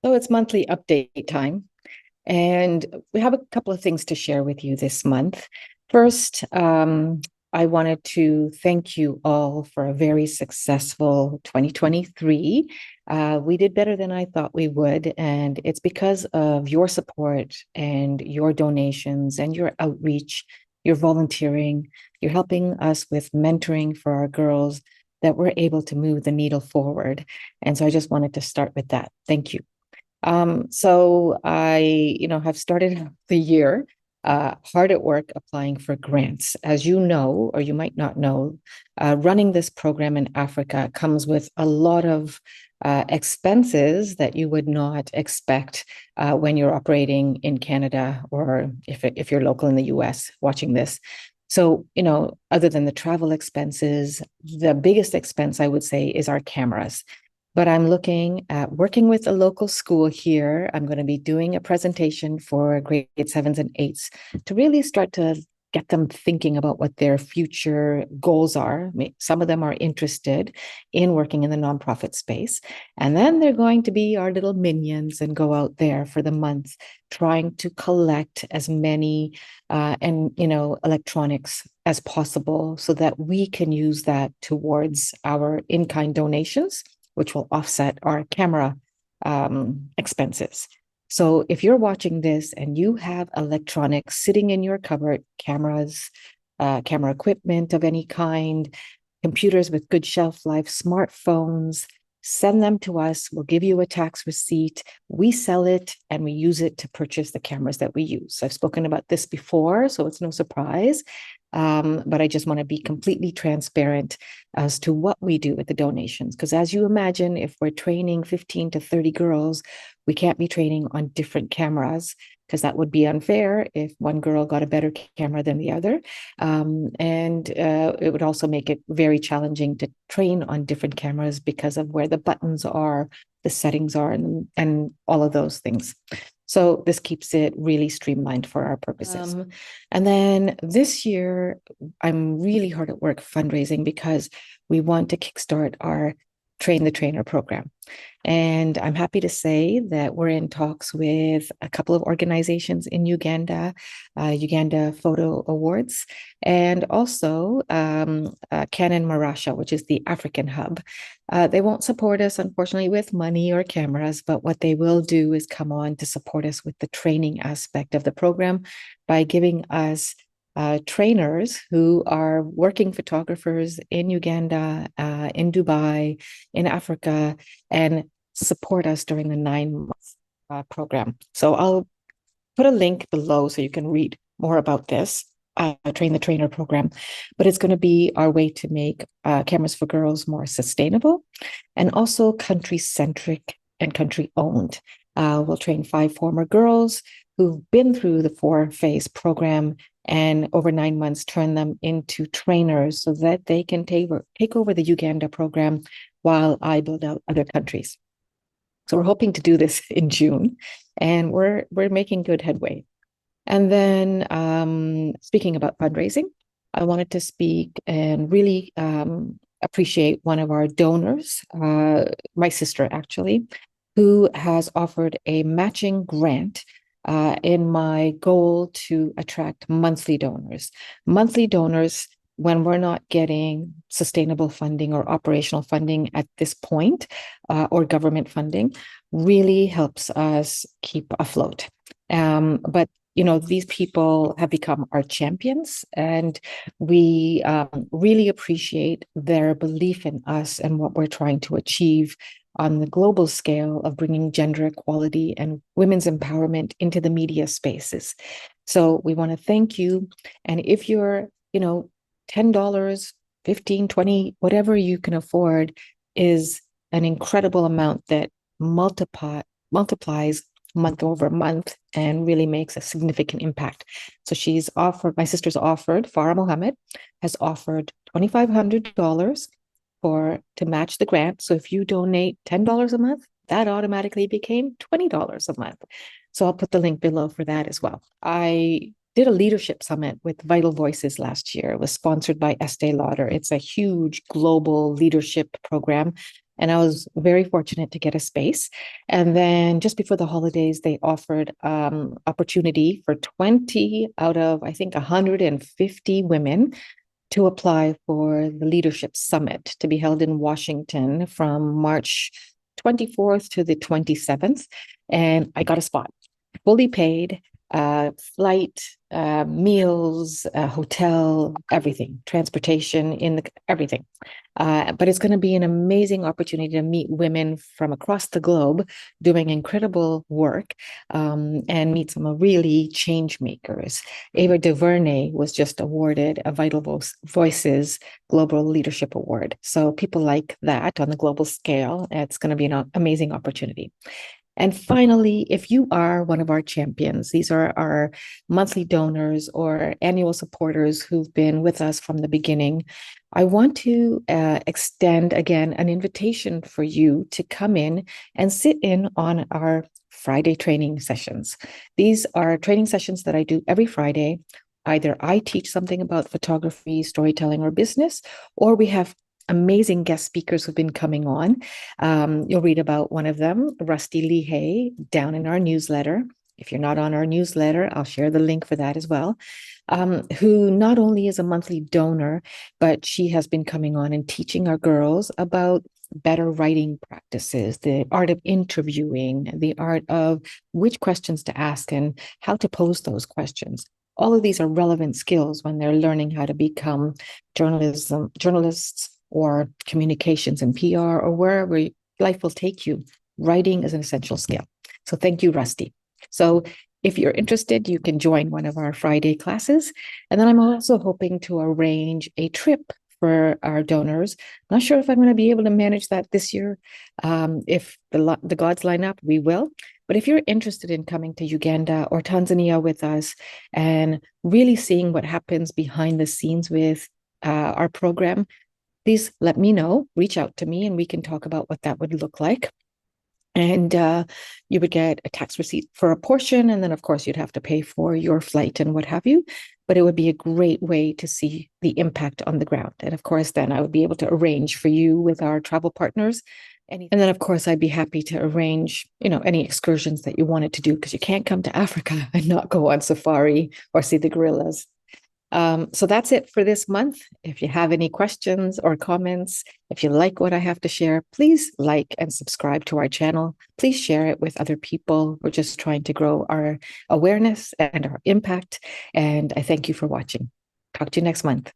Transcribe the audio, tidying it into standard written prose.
So it's monthly update time, and we have a couple of things to share with you this month. First, I wanted to thank you all for a very successful 2023. We did better than I thought we would, and it's because of your support and your donations and your outreach, your volunteering, you're helping us with mentoring for our girls that we're able to move the needle forward. And so I just wanted to start with that. Thank you. So I, have started the year hard at work applying for grants. As you know, or you might not know, running this program in Africa comes with a lot of expenses that you would not expect when you're operating in Canada, or if you're local in the US watching this. So, other than the travel expenses, the biggest expense I would say is our cameras. But I'm looking at working with a local school here. I'm going to be doing a presentation for grade sevens and eights to really start to get them thinking about what their future goals are. Some of them are interested in working in the nonprofit space. And then they're going to be our little minions and go out there for the month trying to collect as many electronics as possible so that we can use that towards our in-kind donations, which will offset our camera expenses. So if you're watching this and you have electronics sitting in your cupboard, cameras, camera equipment of any kind, computers with good shelf life, smartphones, send them to us. We'll give you a tax receipt. We sell it and we use it to purchase the cameras that we use. I've spoken about this before, so it's no surprise. But I just want to be completely transparent as to what we do with the donations. Because as you imagine, if we're training 15 to 30 girls, we can't be training on different cameras because that would be unfair if one girl got a better camera than the other. And it would also make it very challenging to train on different cameras because of where the buttons are, the settings are, and all of those things. So this keeps it really streamlined for our purposes. And then this year, I'm really hard at work fundraising because we want to kickstart our Train the Trainer program. And I'm happy to say that we're in talks with a couple of organizations in Uganda, Uganda Photo Awards, and also Canon Marasha, which is the African hub. They won't support us, unfortunately, with money or cameras, but what they will do is come on to support us with the training aspect of the program by giving us trainers who are working photographers in Uganda, in Dubai, in Africa, and support us during the 9 month program. So I'll put a link below so you can read more about this Train the Trainer program. But it's going to be our way to make cameras for girls more sustainable and also country centric and country owned. We'll train 5 former girls who've been through the 4-phase program and over 9 months turn them into trainers so that they can take over the Uganda program while I build out other countries. So we're hoping to do this in June, and we're making good headway. And then speaking about fundraising, I wanted to speak and really appreciate one of our donors, my sister actually, who has offered a matching grant in my goal to attract monthly donors. Monthly donors, when we're not getting sustainable funding or operational funding at this point, or government funding, really helps us keep afloat. But these people have become our champions, and we really appreciate their belief in us and what we're trying to achieve on the global scale of bringing gender equality and women's empowerment into the media spaces. So we want to thank you. And if you're, $10, 15, 20, whatever you can afford is an incredible amount that multiplies month over month and really makes a significant impact. So my sister's offered, Farah Mohammed has offered $2,500 to match the grant. So if you donate $10 a month, that automatically became $20 a month. So I'll put the link below for that as well. I did a leadership summit with Vital Voices last year. It was sponsored by Estee Lauder. It's a huge global leadership program And I was very fortunate to get a space. And then just before the holidays, they offered opportunity for 20 out of, I think, 150 women to apply for the Leadership Summit to be held in Washington from March 24th to the 27th. And I got a spot, fully paid, flight, meals, hotel, everything, transportation, everything. But it's going to be an amazing opportunity to meet women from across the globe doing incredible work, and meet some really change makers. Ava DuVernay was just awarded a Vital Voices Global Leadership Award. So people like that on the global scale, it's going to be an amazing opportunity. And finally, if you are one of our champions, these are our monthly donors or annual supporters who've been with us from the beginning, I want to extend again an invitation for you to come in and sit in on our Friday training sessions. These are training sessions that I do every Friday. Either I teach something about photography, storytelling, or business, or we have amazing guest speakers who've been coming on. You'll read about one of them, Rusty Lehey, down in our newsletter. If you're not on our newsletter, I'll share the link for that as well. Who not only is a monthly donor, but she has been coming on and teaching our girls about better writing practices, the art of interviewing, the art of which questions to ask and how to pose those questions. All of these are relevant skills when they're learning how to become journalists, or communications and PR, or wherever life will take you. Writing is an essential skill. So thank you, Rusty. So if you're interested, you can join one of our Friday classes. And then I'm also hoping to arrange a trip for our donors. Not sure if I'm going to be able to manage that this year. If the gods line up, we will. But if you're interested in coming to Uganda or Tanzania with us and really seeing what happens behind the scenes with our program, please let me know, reach out to me, and we can talk about what that would look like. And you would get a tax receipt for a portion. And then, of course, you'd have to pay for your flight and what have you. But it would be a great way to see the impact on the ground. And of course, then I would be able to arrange for you with our travel partners. And then, of course, I'd be happy to arrange, any excursions that you wanted to do, because you can't come to Africa and not go on safari or see the gorillas. So that's it for this month. If you have any questions or comments, if you like what I have to share, please like and subscribe to our channel. Please share it with other people. We're just trying to grow our awareness and our impact. And I thank you for watching. Talk to you next month.